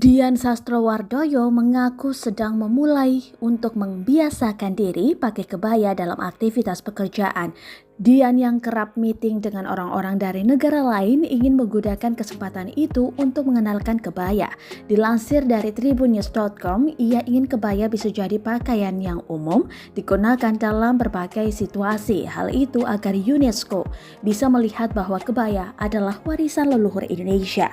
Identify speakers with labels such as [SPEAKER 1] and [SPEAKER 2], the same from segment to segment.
[SPEAKER 1] Dian Sastrowardoyo mengaku sedang memulai untuk membiasakan diri pakai kebaya dalam aktivitas pekerjaan. Dian yang kerap meeting dengan orang-orang dari negara lain ingin menggunakan kesempatan itu untuk mengenalkan kebaya. Dilansir dari tribunnews.com, ia ingin kebaya bisa jadi pakaian yang umum digunakan dalam berbagai situasi. Hal itu agar UNESCO bisa melihat bahwa kebaya adalah warisan leluhur Indonesia.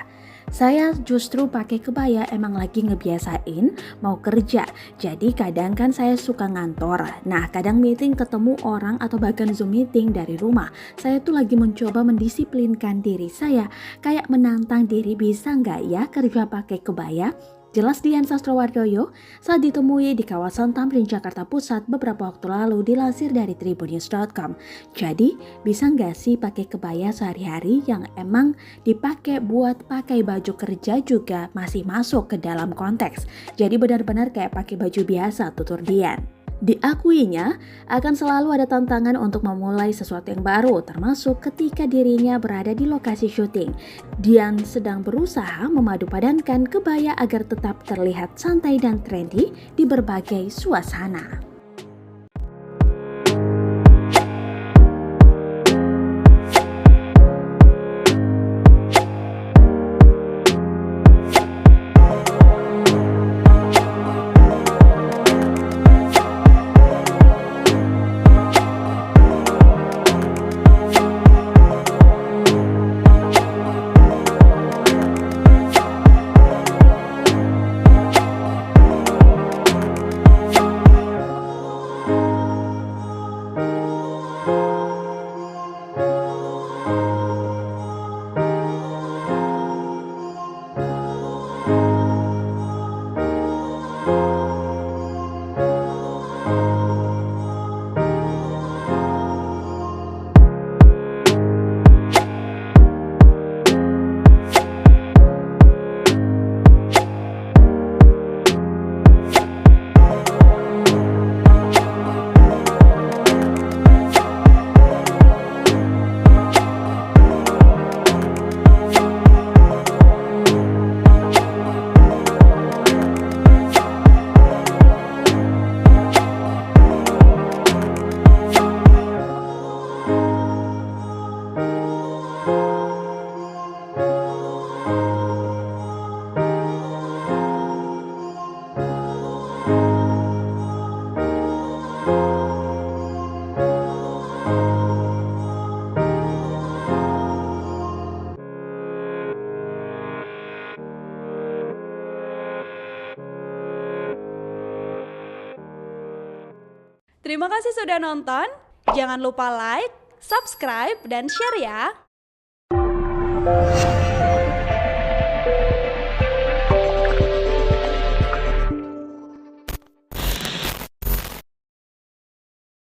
[SPEAKER 1] Saya justru pakai kebaya emang lagi ngebiasain mau kerja. Jadi kadang kan saya suka ngantor. Nah kadang meeting ketemu orang atau bahkan Zoom meeting dari rumah. Saya tuh lagi mencoba mendisiplinkan diri saya. Kayak menantang diri, bisa nggak ya kerja pakai kebaya? Jelas Dian Sastrowardoyo saat ditemui di kawasan Tamrin, Jakarta Pusat beberapa waktu lalu, dilansir dari tribunnews.com. Jadi bisa nggak sih pakai kebaya sehari-hari yang emang dipakai buat pakai baju kerja juga masih masuk ke dalam konteks. Jadi benar-benar kayak pakai baju biasa, tutur Dian. Diakuinya akan selalu ada tantangan untuk memulai sesuatu yang baru, termasuk ketika dirinya berada di lokasi syuting. Dian sedang berusaha memadupadankan kebaya agar tetap terlihat santai dan trendy di berbagai suasana.
[SPEAKER 2] Terima kasih sudah nonton. Jangan lupa like, subscribe, dan share ya.